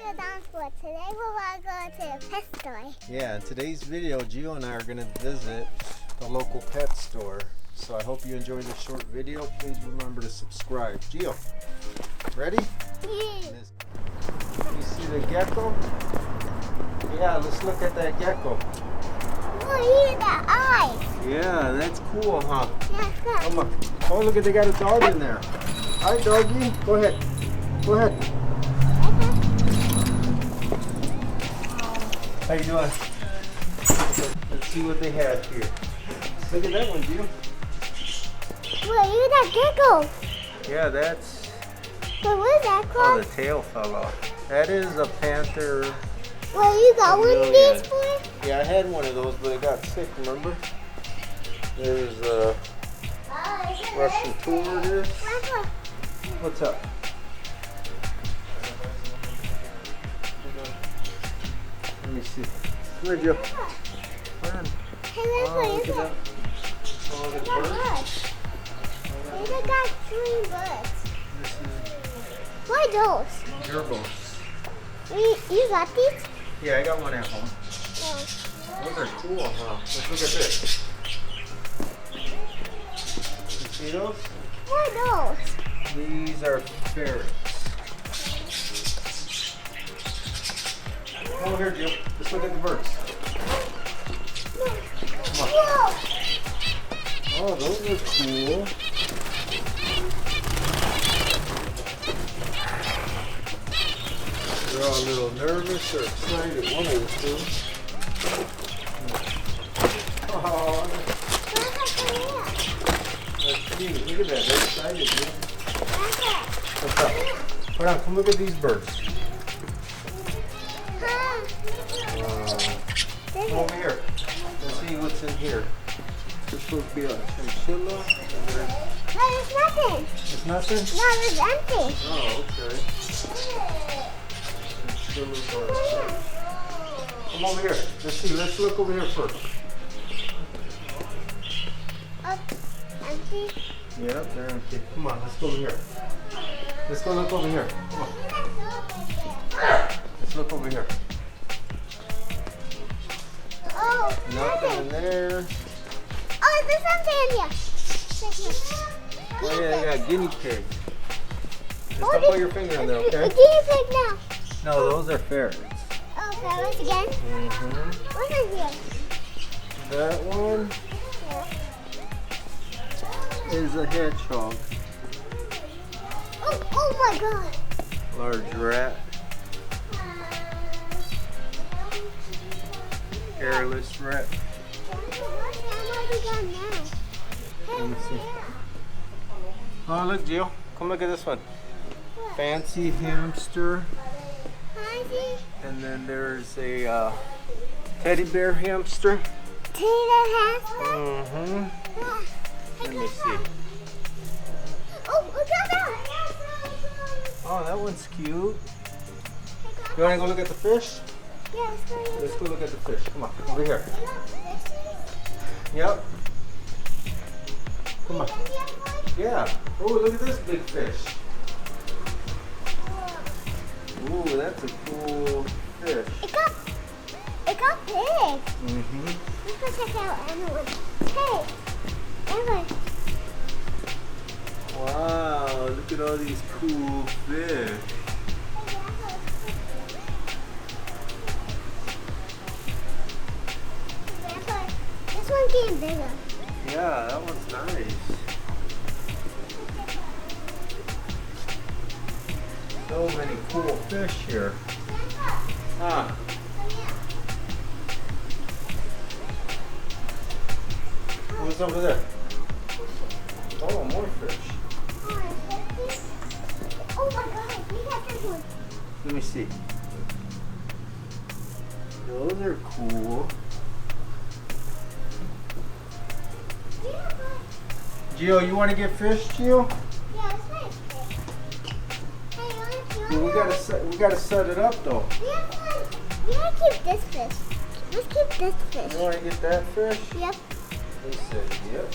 For today we're going to go to a pet store. Yeah, in today's video, Gio and I are going to visit the local pet store. So I hope you enjoy this short video. Please remember to subscribe. Gio, ready? Yeah. You see the gecko? Yeah, let's look at that gecko. Oh, here's the eyes. Yeah, that's cool, huh? Yeah, good. Come on. Oh, look at, they got a dog in there. Hi, doggy. Go ahead. Go ahead. How you doing? Let's see what they have here. Look at that one, Gio. Wait, look at that gecko. Yeah, that's... So what is that Oh, called? the tail fell off. That is a panther. Well, you got one of these for it? Yeah, I had one of those, but it got sick, remember? There's a Russian tortoise. What's up? Let me see. Come here, Joe. Come on. Hey, Oh, look look at at that. Oh, the that. Got birds. birds. They got 3 birds. This is Why those? gerbils. You got these? Yeah, I got one at home. Yeah. Those are cool, huh? Let's look at this. You see those? What are those? These are ferrets. Come over here, Jill. Let's look at the birds. Come on. Whoa! Oh, those are cool. They're all a little nervous or excited. One of the two. Oh, that's cute. Look at that. They're excited, Jill. What's up? Hold on. Come look at these birds. Come over here. Let's see what's in here. This supposed to be a chinchilla. No, there's nothing. It's nothing? No, it's empty. Oh, okay. Chinchillas are... Come over here. Let's see. Let's look over here first. Oh, empty. Yep, they're empty. Come on, let's go over here. Let's go look over here. Come on. Let's look over here. Oh, Nothing in there. Oh, there's something in here. Oh yeah, they got guinea pig. Just Oh, don't put your finger in there, A okay? guinea pig now. No, those are ferrets. Oh, ferrets again? Mm-hmm. What's in here? That one is a hedgehog. Oh my god. Large rat. Hairless rat. Let me see. Oh, look, Jill. Come look at this one. Fancy hamster. And then there's a teddy bear hamster. Mm-hmm. Let me see. Oh, look at that. Oh, that one's cute. You want to go look at the fish? Yeah, Let's go look at the fish. Come on, over here. Yep. Come on. Yeah. Oh, look at this big fish. Ooh, that's a cool fish. It got big. Mm-hmm. Let's go check out anyone. Hey, Evan. Wow, look at all these cool fish. This one's getting bigger. Yeah, that one's nice. So many cool fish here. Huh. What's over there? Oh, more fish. Oh my god, we got this one. Let me see. Those are cool. Gio, you want to get fish, Gio? Yeah, it's nice. Hey, Well, we gotta set it up though. we gotta keep this fish. Let's keep this fish. You want to get that fish? Yep. He said, yep.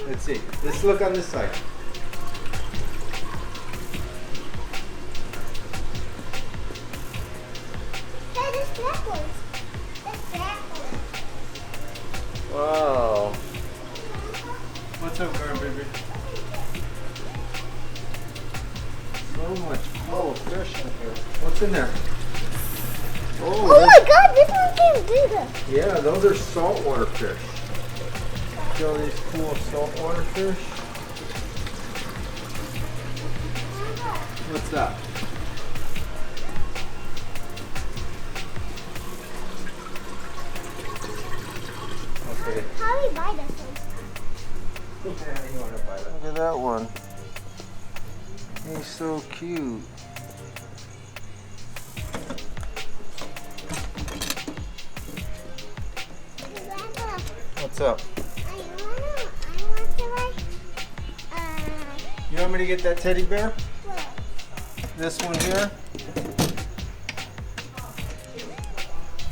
Let's see. Let's look on this side. fish in here. What's in there? Oh my God, this one's getting bigger. Yeah, those are saltwater fish. See all these cool saltwater fish? What's that? Okay. How do we buy this one? Yeah, you want to buy that. Look at that one. He's so cute. Grandpa, What's up? I want to like, You want me to get that teddy bear? what? This one here?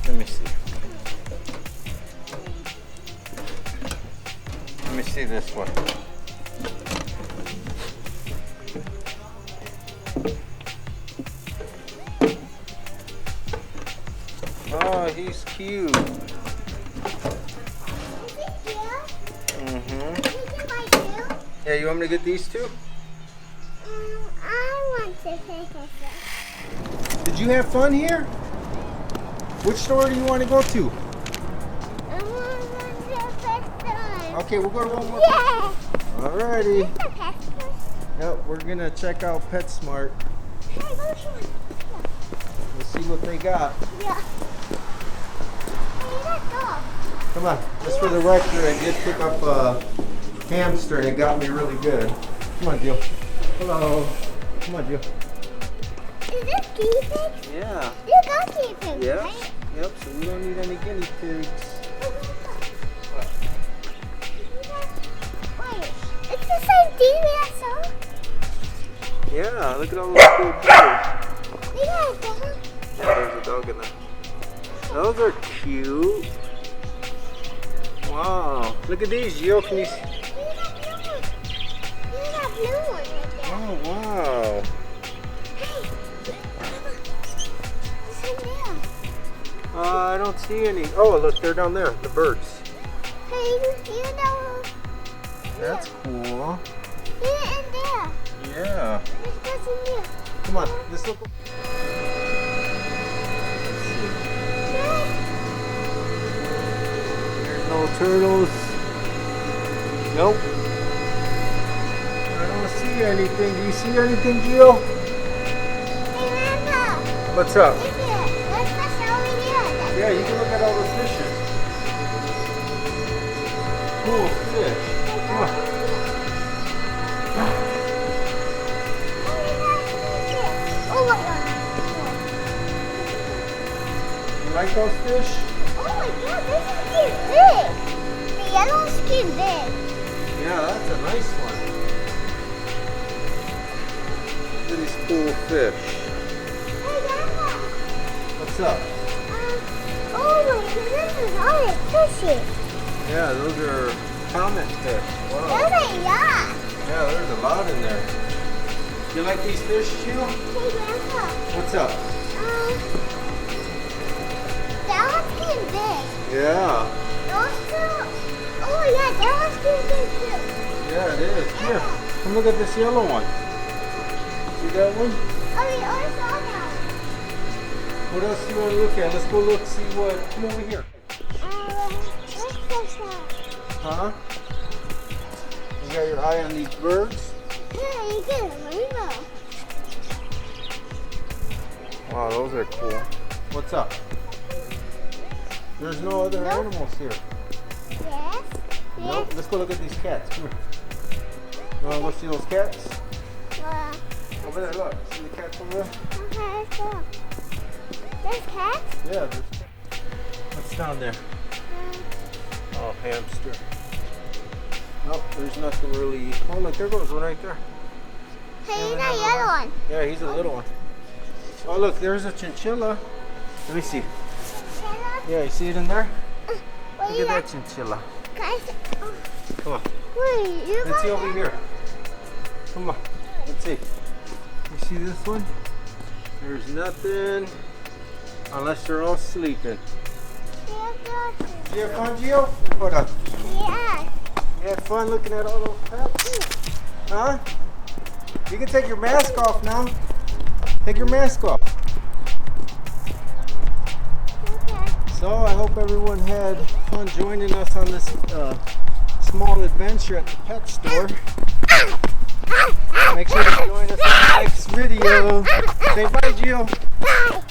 Let me see. Let me see this one. Oh, he's cute. Is it cute? Mm-hmm. Is it my too? Yeah, you want me to get these two? I want to take a fish. Did you have fun here? Which store do you want to go to? I want to fish one. Okay, we'll go to one more. Yeah. Alrighty. Where's the pet store? Yep, we're gonna check out PetSmart. Hey, go to one. We'll see what they got. Yeah. Hey, let's go. Come on. Just for the record, I did pick up a hamster and it got me really good. Come on, Jill. Hello. Come on, Jill. Is this guinea pigs? Yeah. You got guinea pigs, Yep. right? Yep. So we don't need any guinea pigs. Wait, it's the same thing we saw? Yeah. Look at all those cool birds. We got a dog. Yeah, there's a dog in there. Those are cute. Wow. Look at these, Jill. Can you see? We got blue one. We got blue one right there. Oh, wow. Hey, it's in there. I don't see any. Oh, look, they're down there. The birds. Hey, you know. That's cool. He's in there. Yeah. There's what's in there. Come on. Let's look. There's no turtles. Nope. I don't see anything. Do you see anything, Gio? Hey, Grandpa. What's up? Look here. Let's fish over here. Yeah, you can look at all the fishes. Cool fish. Come on. Oh my God. You like those fish? Oh my God, this is getting big. The yellow's getting big. Yeah, that's a nice one. Look at these cool fish. Hey, Grandpa. What's up? Oh my God, this is all the fishes. Yeah, those are comet fish. Wow. Those are yachts. Yeah, there's a lot in there. You like these fish, Gio? Hey, Grandpa. What's up? That one's getting big. Yeah. Those two. Oh yeah, that one's getting big too. Yeah, it is. Here, come look at this yellow one. See that one? Oh, we already saw that What else do you want to look at? Let's go look, see what. Come over here. let's fish that. Huh? You got your eye on these birds? Yeah, you get a rainbow. Wow, those are cool. What's up? There's no other animals here. Yes. Nope. Let's go look at these cats. Come here. You want to go see those cats? Uh, Over there, look. See the cats over there? okay, let's go. There's cats? Yeah, there's cats. What's down there? Oh, hamster. Nope, there's nothing really. Oh, look, there goes one right there. Hey, that yellow one. Yeah, he's a little one. Oh, look, there's a chinchilla. Let me see. Yeah, you see it in there? Look at that chinchilla. Guys, Come on. wait, you Let's see over here. Come on. Let's see. You see this one? There's nothing. Unless they're all sleeping. Did you have fun, Gio? Hold on. Yeah. You had fun looking at all those pets? Huh? You can take your mask off now. Take your mask off. Okay. So I hope everyone had fun joining us on this small adventure at the pet store. Make sure to join us in the next video. Say bye, Gio. Bye.